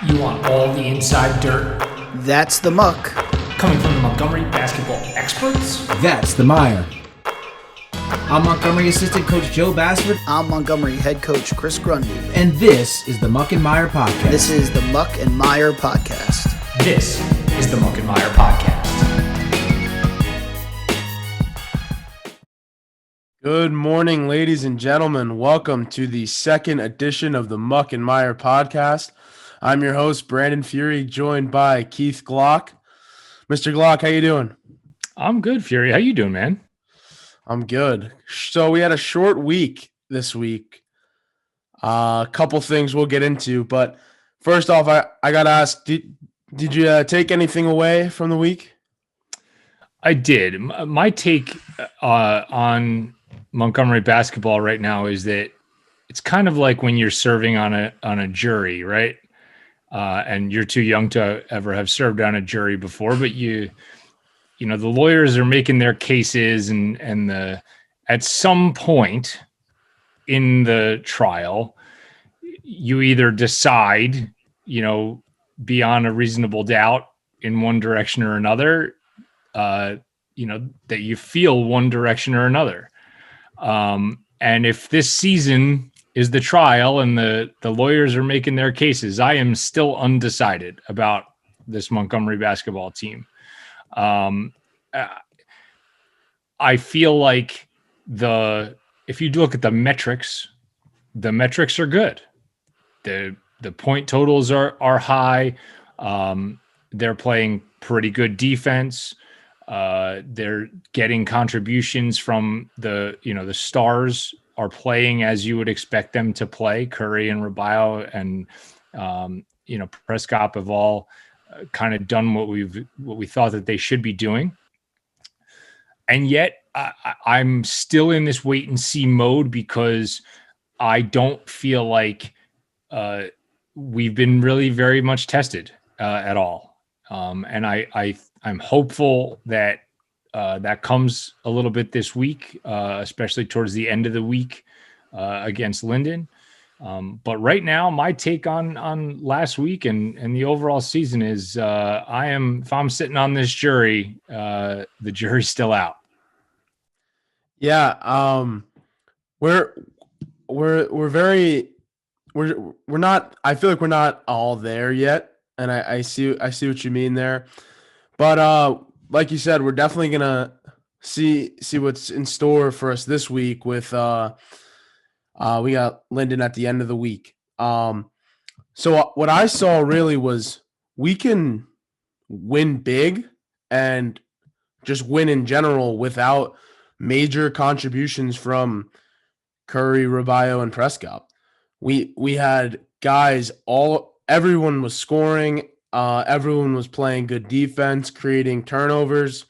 You want all the inside dirt? That's the Muck. Coming from the Montgomery basketball experts? That's the Mire. I'm Montgomery assistant coach Joe Bassford. I'm Montgomery head coach Chris Grundy. And this is the Muck MIRE podcast. This is the Muck MIRE podcast. This is the Muck MIRE podcast. Good morning, ladies and gentlemen. Welcome to the second edition of the Muck MIRE podcast. I'm your host, Brandon Furey, joined by Keith Glock. Mr. Glock, how you doing? I'm good, Furey. How you doing, man? I'm good. So we had a short week this week. A couple things we'll get into, but first off, I got to ask, did you take anything away from the week? I did. My take on Montgomery basketball right now is that it's kind of like when you're serving on a jury, right? And you're too young to ever have served on a jury before, but you know, the lawyers are making their cases and at some point in the trial, you either decide, you know, beyond a reasonable doubt in one direction or another, you know, that you feel one direction or another. And if this season is the trial and the lawyers are making their cases, I am still undecided about this Montgomery basketball team. I feel like if you look at the metrics are good. The point totals are high. They're playing pretty good defense. They're getting contributions from the stars are playing as you would expect them to play. Curry and Rubayo and Prescott have all kind of done what we thought that they should be doing. And yet I'm still in this wait and see mode because I don't feel like we've been really very much tested at all. And I'm hopeful that that comes a little bit this week, especially towards the end of the week against Linden. But right now, my take on last week and the overall season is if I'm sitting on this jury, the jury's still out. Yeah, we're not. I feel like we're not all there yet, and I see what you mean there. But like you said, we're definitely gonna see what's in store for us this week. With we got Linden at the end of the week. So what I saw really was we can win big and just win in general without major contributions from Curry, Rubayo, and Prescott. We had guys, everyone was scoring, everyone was playing good defense, creating turnovers,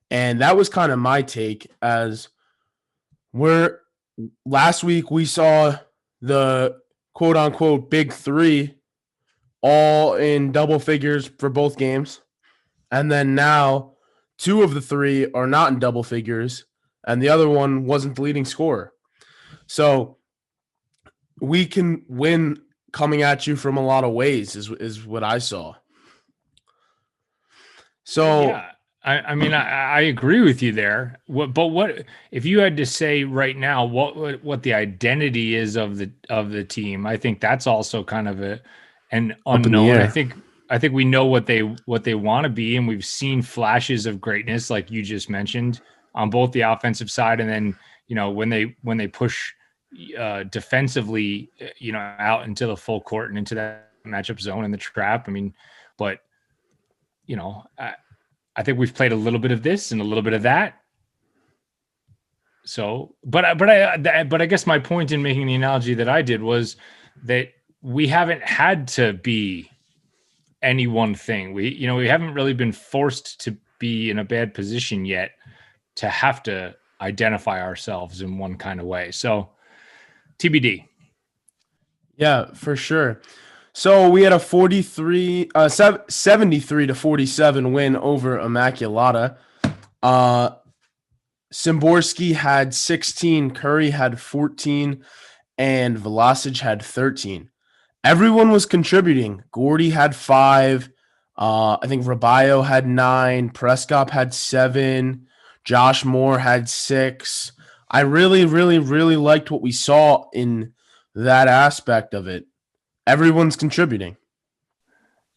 and that was kind of my take. As last week we saw the quote unquote big three all in double figures for both games, and then now two of the three are not in double figures, and the other one wasn't the leading scorer. So we can win coming at you from a lot of ways is what I saw. So yeah, I mean, I agree with you there. What if you had to say right now what the identity is of the team? I think that's also kind of an unknown. I think we know what they want to be, and we've seen flashes of greatness, like you just mentioned, on both the offensive side, and then when they push defensively, out into the full court and into that matchup zone and the trap. I mean, but I think we've played a little bit of this and a little bit of that. So, but I guess my point in making the analogy that I did was that we haven't had to be any one thing. We haven't really been forced to be in a bad position yet to have to identify ourselves in one kind of way. So TBD. Yeah, for sure. So we had a 73-47 win over Immaculata. Szymborski had 16, Curry had 14, and Velocic had 13. everyone was contributing. Gordy had 5. I think Rubayo had 9. Prescott had 7. Josh Moore had 6. I really, really, really liked what we saw in that aspect of it. Everyone's contributing.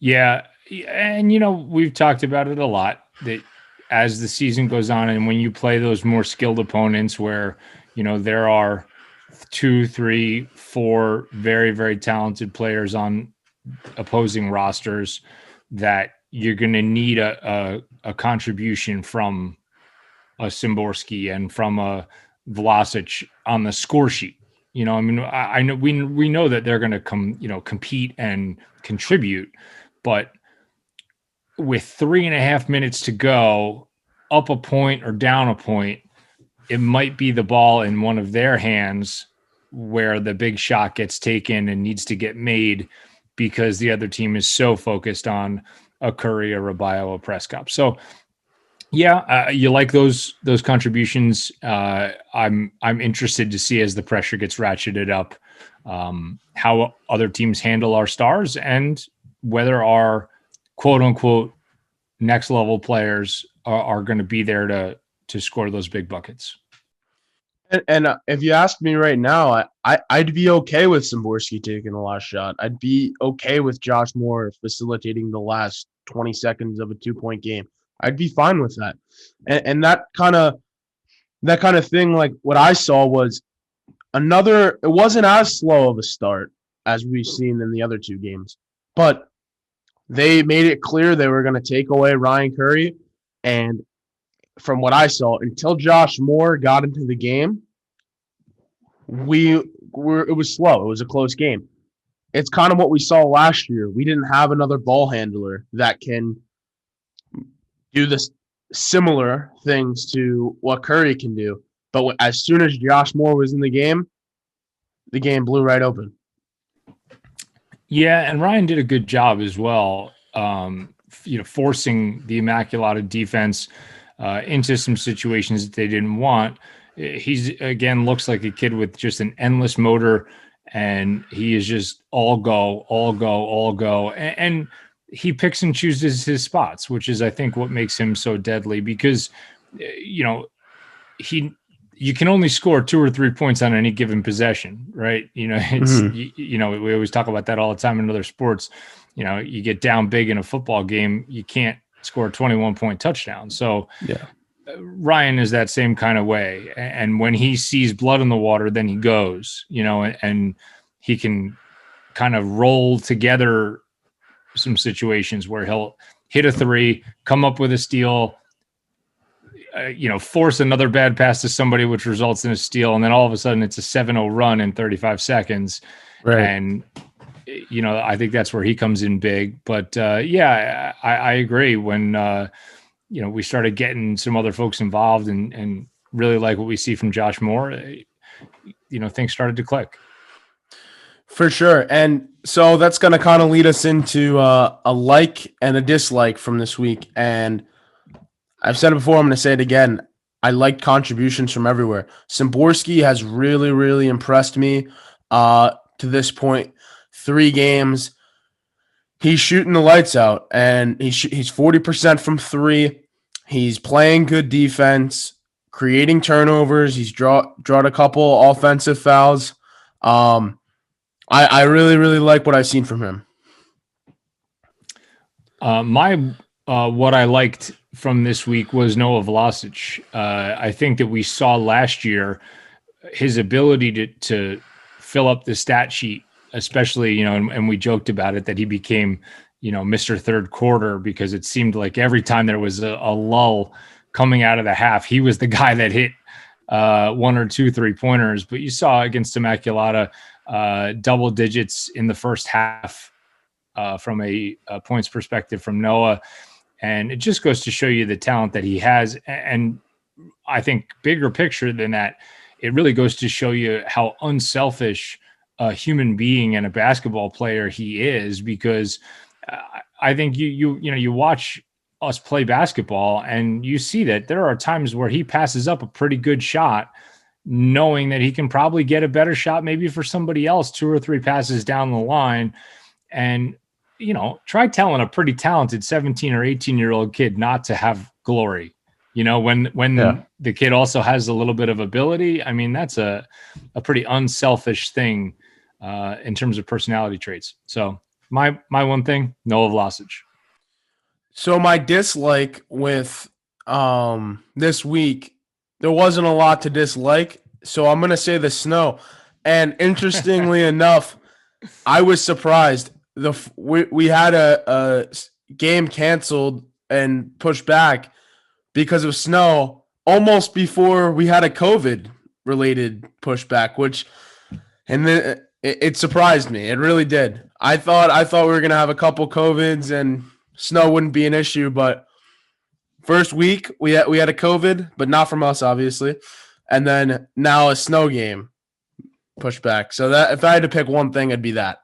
Yeah. And, we've talked about it a lot that as the season goes on and when you play those more skilled opponents where, there are 2, 3, 4 very, very talented players on opposing rosters, that you're going to need a contribution from a Szymborski and from a Vlasic on the score sheet. I know we know that they're going to compete and contribute, but with 3.5 minutes to go, up a point or down a point, it might be the ball in one of their hands where the big shot gets taken and needs to get made because the other team is so focused on a Curry, a Rubayo, a Prescott. So yeah, you like those contributions. I'm interested to see as the pressure gets ratcheted up, how other teams handle our stars and whether our quote unquote next level players are going to be there to score those big buckets. And if you ask me right now, I'd be okay with Szymborski taking the last shot. I'd be okay with Josh Moore facilitating the last 20 seconds of a 2-point game. I'd be fine with that. And that kind of thing, like what I saw was it wasn't as slow of a start as we've seen in the other 2 games, but they made it clear they were going to take away Ryan Curry. And from what I saw, until Josh Moore got into the game, it was slow. It was a close game. It's kind of what we saw last year. We didn't have another ball handler that can do this similar things to what Curry can do. But as soon as Josh Moore was in the game blew right open. Yeah, and Ryan did a good job as well, forcing the Immaculata defense into some situations that they didn't want. He's, again, looks like a kid with just an endless motor, and he is just all go, all go, all go. And he picks and chooses his spots, which is, I think, what makes him so deadly because, you can only score 2 or 3 points on any given possession, right? We always talk about that all the time in other sports. You get down big in a football game, you can't score a 21-point touchdown. So yeah, Ryan is that same kind of way. And when he sees blood in the water, then he goes, and he can kind of roll together some situations where he'll hit a 3, come up with a steal, force another bad pass to somebody, which results in a steal. And then all of a sudden it's a 7-0 run in 35 seconds. right. And, I think that's where he comes in big. But I agree when, we started getting some other folks involved and really like what we see from Josh Moore, things started to click. For sure. And so that's going to kind of lead us into a like and a dislike from this week. And I've said it before, I'm going to say it again. I like contributions from everywhere. Szymborski has really, really impressed me to this point. 3 games. He's shooting the lights out, and he's 40% from 3. He's playing good defense, creating turnovers. He's drawn a couple offensive fouls. I really, really like what I've seen from him. What I liked from this week was Noah Vlasic. I think that we saw last year his ability to fill up the stat sheet, especially, and we joked about it, that he became, Mr. Third Quarter, because it seemed like every time there was a lull coming out of the half, he was the guy that hit 1 or 2 3-pointers. But you saw against Immaculata double digits in the first half from a points perspective from Noah. And it just goes to show you the talent that he has. And I think bigger picture than that, it really goes to show you how unselfish a human being and a basketball player he is, because I think you watch us play basketball and you see that there are times where he passes up a pretty good shot knowing that he can probably get a better shot maybe for somebody else 2 or 3 passes down the line. And, try telling a pretty talented 17 or 18-year-old kid not to have glory. When the kid also has a little bit of ability, I mean, that's a pretty unselfish thing in terms of personality traits. So my one thing, Noah Vlasic. So my dislike with this week, there wasn't a lot to dislike. So I'm going to say the snow. And interestingly enough, I was surprised. We had a game canceled and pushed back because of snow almost before we had a COVID-related pushback, and then it surprised me. It really did. I thought we were gonna have a couple COVIDs and snow wouldn't be an issue, but first week we had a COVID, but not from us, obviously, and then now a snow game pushback. So that if I had to pick one thing, it'd be that.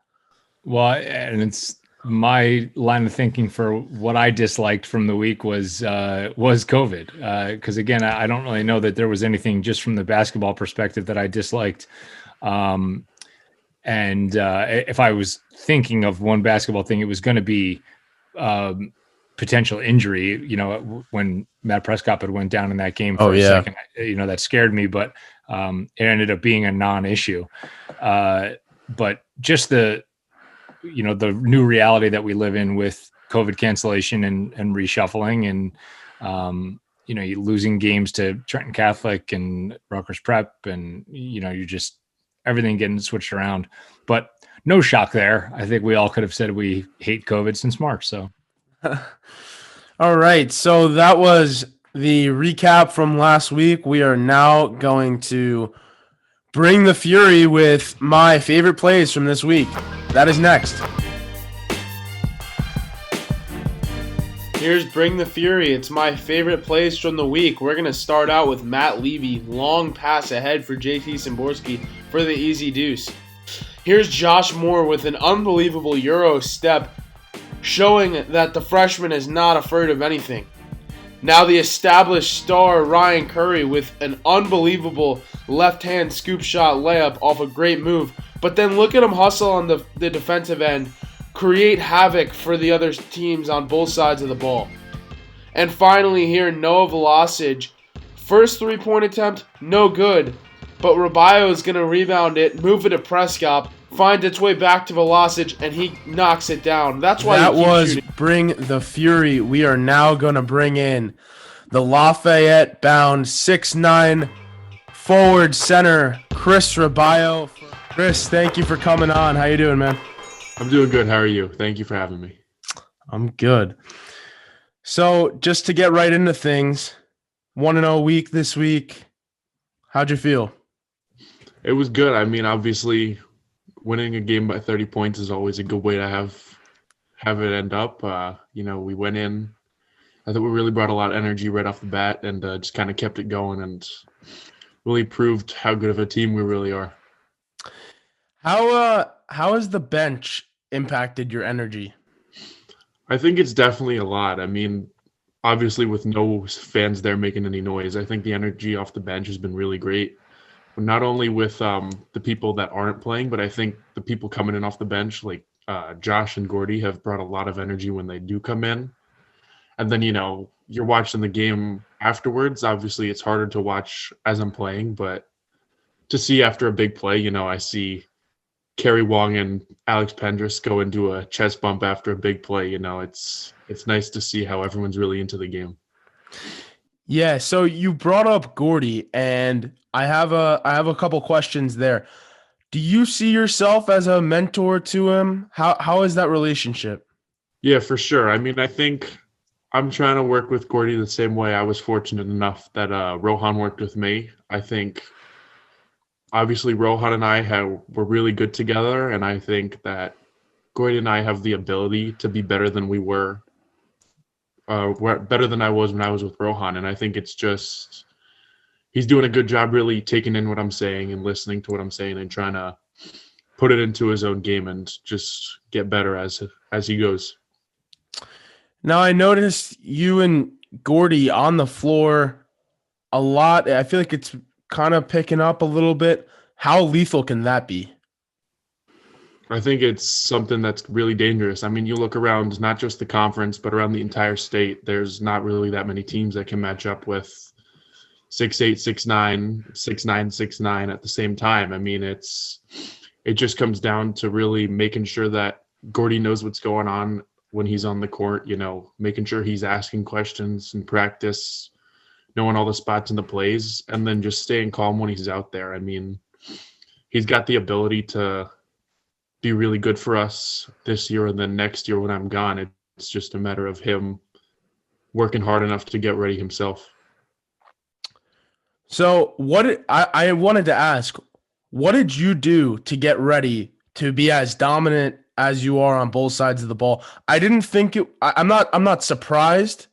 Well, and it's my line of thinking for what I disliked from the week was COVID. Because again, I don't really know that there was anything just from the basketball perspective that I disliked. And if I was thinking of one basketball thing, it was going to be potential injury. When Matt Prescott had went down in that game for a second, that scared me, but it ended up being a non-issue. But just the new reality that we live in with COVID cancellation and reshuffling and, you losing games to Trenton Catholic and Rutgers Prep and, you're just everything getting switched around, but no shock there. I think we all could have said we hate COVID since March. So. All right. So that was the recap from last week. We are now going to bring the Fury with my favorite plays from this week. That is next. Here's Bring the Fury. It's my favorite plays from the week. We're going to start out with Matt Levy. Long pass ahead for JT Szymborski for the easy deuce. Here's Josh Moore with an unbelievable Euro step, showing that the freshman is not afraid of anything. Now the established star Ryan Curry with an unbelievable left-hand scoop shot layup off a great move. But then look at him hustle on the defensive end, create havoc for the other teams on both sides of the ball. And finally here, Noah Vlasic. First three-point attempt, no good. But Rubayo is going to rebound it, move it to Prescott, finds its way back to Vlasic, and he knocks it down. That's why that was shooting. Bring the Fury. We are now going to bring in the Lafayette-bound 6'9" forward center, Chris Rubayo. Chris, thank you for coming on. How you doing, man? I'm doing good. How are you? Thank you for having me. I'm good. So just to get right into things, 1-0 week this week. How'd you feel? It was good. I mean, obviously, winning a game by 30 points is always a good way to have it end up. We went in. I think we really brought a lot of energy right off the bat and just kind of kept it going and really proved how good of a team we really are. How has the bench impacted your energy? I think it's definitely a lot. I mean, obviously with no fans there making any noise, I think the energy off the bench has been really great. Not only with the people that aren't playing, but I think the people coming in off the bench, like Josh and Gordy, have brought a lot of energy when they do come in. And then, you're watching the game afterwards. Obviously, it's harder to watch as I'm playing, but to see after a big play, I see Kerry Wong and Alex Pendris go into a chest bump after a big play. It's nice to see how everyone's really into the game. Yeah, so you brought up Gordy, and I have a couple questions there. Do you see yourself as a mentor to him? How is that relationship? Yeah, for sure. I mean, I think I'm trying to work with Gordy the same way I was fortunate enough that Rohan worked with me. I think obviously Rohan and I were really good together, and I think that Gordy and I have the ability to be better than we were, better than I was when I was with Rohan. And I think it's just he's doing a good job really taking in what I'm saying and listening to what I'm saying and trying to put it into his own game and just get better as he goes. Now, I noticed you and Gordy on the floor a lot. I feel like it's kind of picking up a little bit. How lethal can that be? I think it's something that's really dangerous. I mean, you look around not just the conference, but around the entire state. There's not really that many teams that can match up with 6'8", 6'9", 6'9", 6'9" at the same time. I mean, it just comes down to really making sure that Gordy knows what's going on when he's on the court, making sure he's asking questions in practice, knowing all the spots and the plays, and then just staying calm when he's out there. I mean, he's got the ability to be really good for us this year, and then next year when I'm gone, it's just a matter of him working hard enough to get ready himself. So I wanted to ask, what did you do to get ready to be as dominant as you are on both sides of the ball? I didn't think I'm not surprised,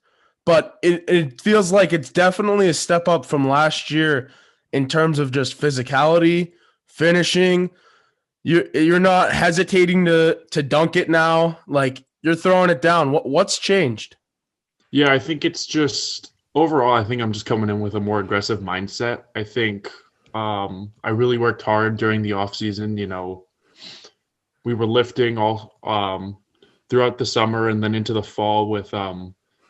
but it feels like it's definitely a step up from last year in terms of just physicality, finishing. You're not hesitating to dunk it now. Like, you're throwing it down. What's changed? Yeah, I think it's just overall, I think I'm just coming in with a more aggressive mindset. I think I really worked hard during the off season. We were lifting all throughout the summer and then into the fall with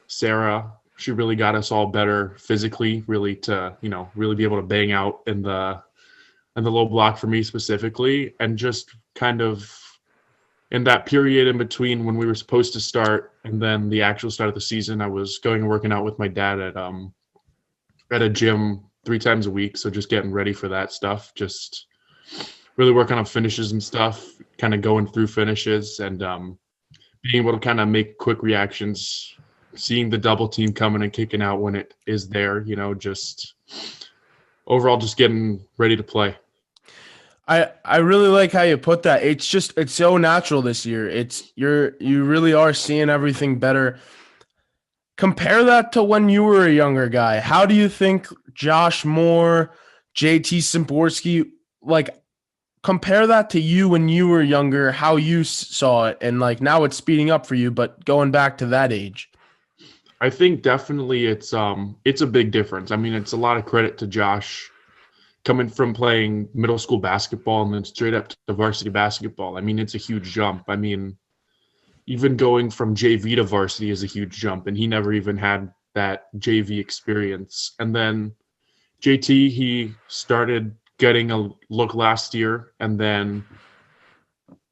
Sarah. She really got us all better physically, really to really be able to bang out in the low block for me specifically, and just kind of in that period in between when we were supposed to start and then the actual start of the season, I was going and working out with my dad at a gym 3 times a week. So just getting ready for that stuff, just really working on finishes and stuff, kind of going through finishes and being able to kind of make quick reactions, seeing the double team coming and kicking out when it is there, just overall just getting ready to play. I really like how you put that. It's so natural this year. You really are seeing everything better. Compare that to when you were a younger guy. How do you think Josh Moore, JT Simborski, compare that to you when you were younger, how you saw it, and now it's speeding up for you, but going back to that age? I think definitely it's a big difference. I mean, it's a lot of credit to Josh coming from playing middle school basketball and then straight up to varsity basketball. I mean, it's a huge jump. I mean, even going from JV to varsity is a huge jump, and he never even had that JV experience. And then JT, he started getting a look last year, and then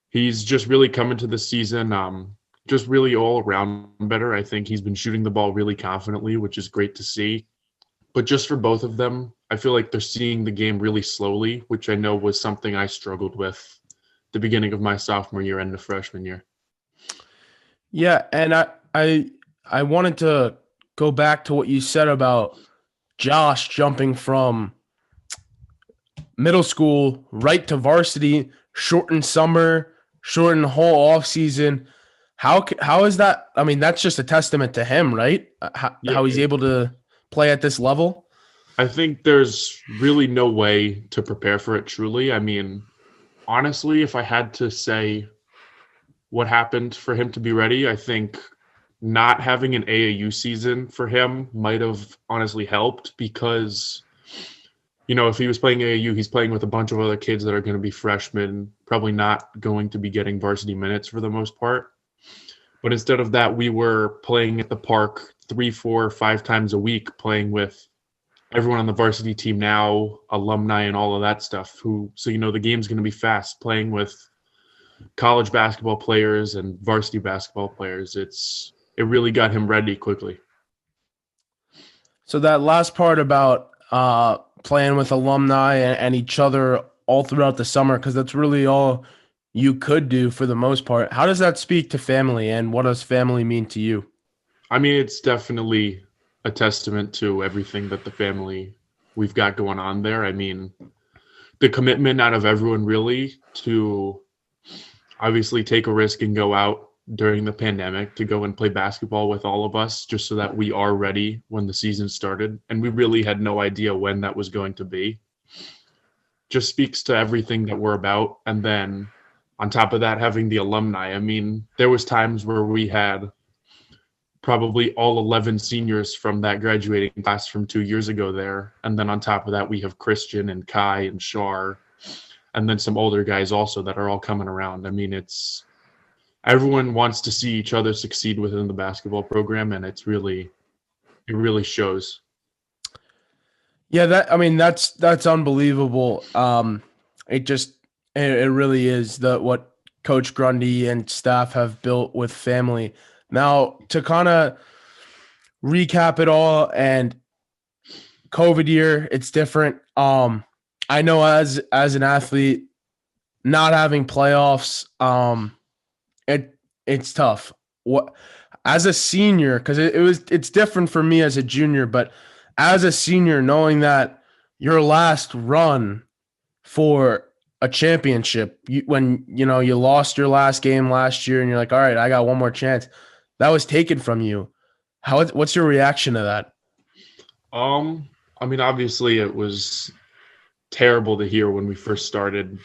he's just really coming to the season just really all around better. I think he's been shooting the ball really confidently, which is great to see. But just for both of them, I feel like they're seeing the game really slowly, which I know was something I struggled with the beginning of my sophomore year and the freshman year. Yeah, and I wanted to go back to what you said about Josh jumping from middle school right to varsity, shortened summer, shortened whole off season. How is that? I mean, that's just a testament to him, right? How he's able to play at this level. I think there's really no way to prepare for it truly. I mean, honestly, if I had to say what happened for him to be ready, I think not having an AAU season for him might have honestly helped because, if he was playing AAU, he's playing with a bunch of other kids that are going to be freshmen, probably not going to be getting varsity minutes for the most part. But instead of that, we were playing at the park 3, 4, 5 times a week, playing with everyone on the varsity team now, alumni and all of that stuff. So the game's going to be fast, playing with college basketball players and varsity basketball players. It really got him ready quickly. So that last part about playing with alumni and each other all throughout the summer, because that's really all you could do for the most part. How does that speak to family, and what does family mean to you? I mean, it's definitely a testament to everything that the family we've got going on there. I mean, the commitment out of everyone really to obviously take a risk and go out during the pandemic to go and play basketball with all of us just so that we are ready when the season started. And we really had no idea when that was going to be. Just speaks to everything that we're about. And then on top of that, having the alumni. I mean, there was times where we had probably all 11 seniors from that graduating class from 2 years ago there. And then on top of that, we have Christian and Kai and Shar, and then some older guys also that are all coming around. I mean, everyone wants to see each other succeed within the basketball program, and it really shows. Yeah, that's unbelievable. It really is what Coach Grundy and staff have built with family. Now, to kind of recap it all, and COVID year, it's different. I know as an athlete, not having playoffs, it's tough. What as a senior, because it's different for me as a junior, but as a senior, knowing that your last run for a championship, when you lost your last game last year, and you're like, all right, I got one more chance, that was taken from you. What's your reaction to that? I mean, obviously, it was terrible to hear when we first started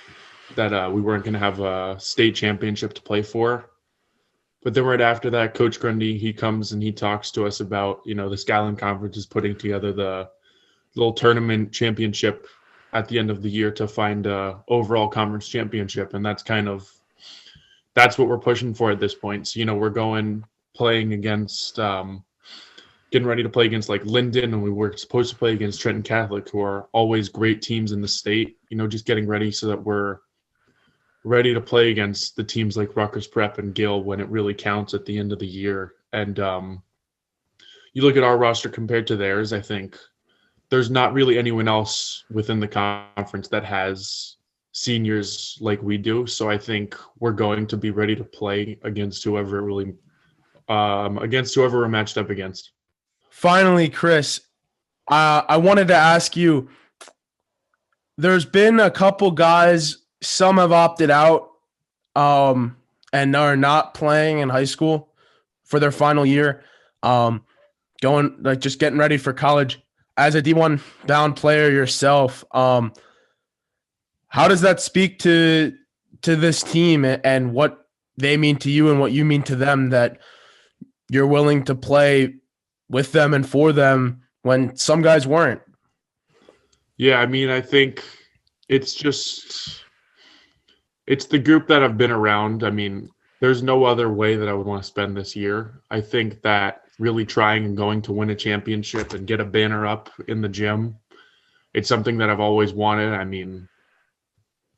that we weren't going to have a state championship to play for. But then right after that, Coach Grundy, he comes and he talks to us about, the Skyline Conference is putting together the little tournament championship at the end of the year to find a overall conference championship. And that's what we're pushing for at this point. So, we're playing against, getting ready to play against like Linden, and we were supposed to play against Trenton Catholic, who are always great teams in the state, just getting ready so that we're ready to play against the teams like Rutgers Prep and Gill when it really counts at the end of the year. And you look at our roster compared to theirs, I think there's not really anyone else within the conference that has seniors like we do. So I think we're going to be ready to play against whoever we're matched up against. Finally, Chris, I wanted to ask you, there's been a couple guys, some have opted out and are not playing in high school for their final year, just getting ready for college. As a D1 bound player yourself, how does that speak to this team and what they mean to you and what you mean to them, that you're willing to play with them and for them when some guys weren't? Yeah, I mean, I think it's the group that I've been around. I mean, there's no other way that I would want to spend this year. I think that really trying and going to win a championship and get a banner up in the gym, it's something that I've always wanted. I mean,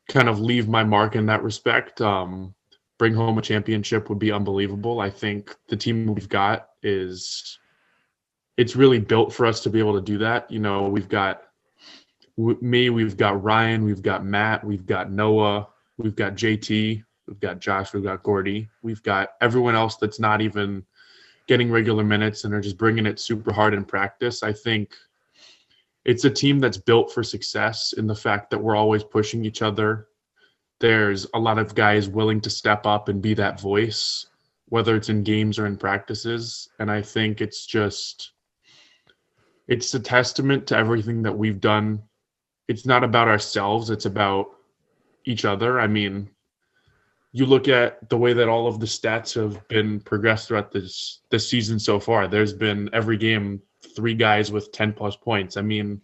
kind of leave my mark in that respect. Bring home a championship would be unbelievable. I think the team we've got it's really built for us to be able to do that. We've got me, we've got Ryan, we've got Matt, we've got Noah, we've got JT, we've got Josh, we've got Gordy, we've got everyone else that's not even getting regular minutes and are just bringing it super hard in practice. I think it's a team that's built for success in the fact that we're always pushing each other. There's a lot of guys willing to step up and be that voice, whether it's in games or in practices. And I think it's a testament to everything that we've done. It's not about ourselves, it's about each other. I mean, you look at the way that all of the stats have been progressed throughout this season so far. There's been every game 3 guys with 10 plus points. I mean,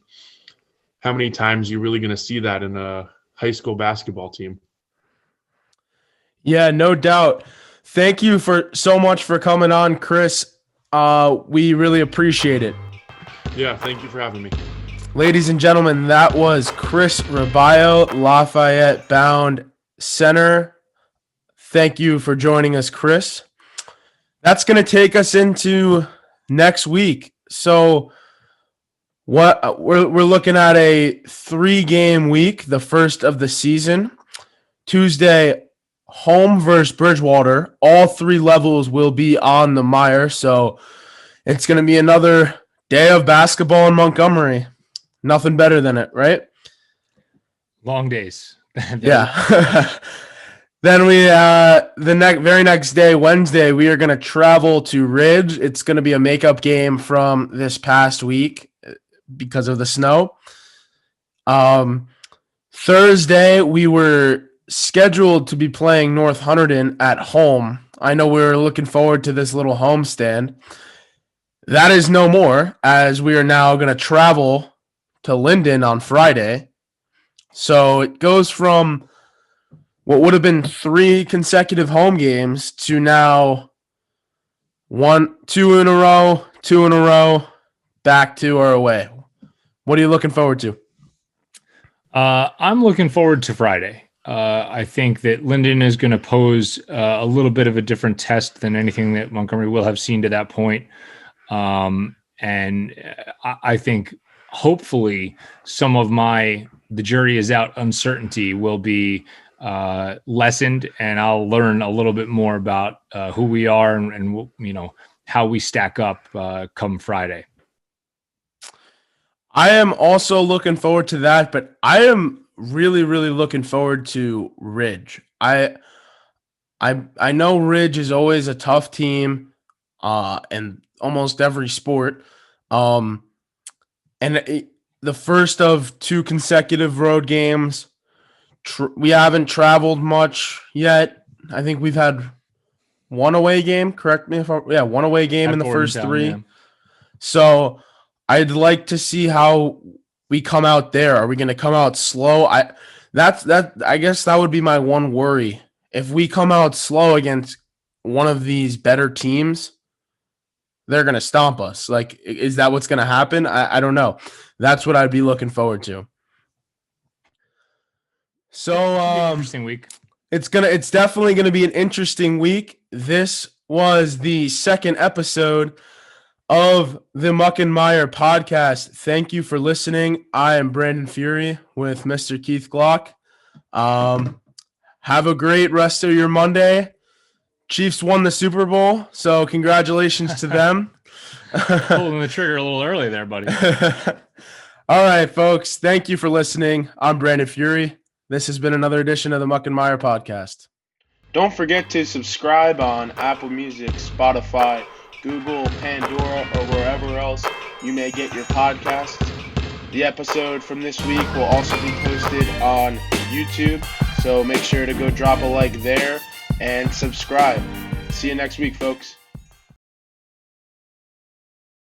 how many times are you really going to see that in a high school basketball team? Yeah, no doubt. Thank you so much for coming on, Chris. We really appreciate it. Yeah, thank you for having me. Ladies and gentlemen, that was Chris Rubayo, Lafayette bound center. Thank you for joining us, Chris. That's going to take us into next week. So what we're looking at a 3-game week, the first of the season. Tuesday, home versus Bridgewater. All 3 levels will be on the Mire. So it's going to be another day of basketball in Montgomery. Nothing better than it, right? Long days. Yeah. Then very next day, Wednesday, we are going to travel to Ridge. It's going to be a makeup game from this past week because of the snow. Thursday, we were scheduled to be playing North Hunterdon at home. I know we were looking forward to this little homestand. that is no more, as we are now going to travel to Linden on Friday. So it goes from what would have been 3 consecutive home games to now 2 in a row, back to or away. What are you looking forward to? I'm looking forward to Friday. I think that Linden is going to pose a little bit of a different test than anything that Montgomery will have seen to that point. And I think hopefully some of the jury is out uncertainty will be lessened, and I'll learn a little bit more about who we are and how we stack up come Friday. I am also looking forward to that, but I am really, really looking forward to Ridge. I know Ridge is always a tough team in almost every sport. The first of 2 consecutive road games, we haven't traveled much yet. I think we've had 1 away game. Correct me if I'm 1 away game in the first 3. Yeah. So I'd like to see how we come out there. Are we going to come out slow? I guess that would be my one worry. If we come out slow against one of these better teams, they're going to stomp us. Like, is that what's going to happen? I don't know. That's what I'd be looking forward to. So interesting week. It's definitely going to be an interesting week. This was the 2nd episode of the Muck MIRE podcast. Thank you for listening. I am Brandon Furey with Mr. Keith Glock. Have a great rest of your Monday. Chiefs won the Super Bowl, so congratulations to them. Pulling the trigger a little early there, buddy. All right, folks. Thank you for listening. I'm Brandon Furey. This has been another edition of the Muck MIRE podcast. Don't forget to subscribe on Apple Music, Spotify, Google, Pandora, or wherever else you may get your podcasts. The episode from this week will also be posted on YouTube, so make sure to go drop a like there and subscribe. See you next week, folks.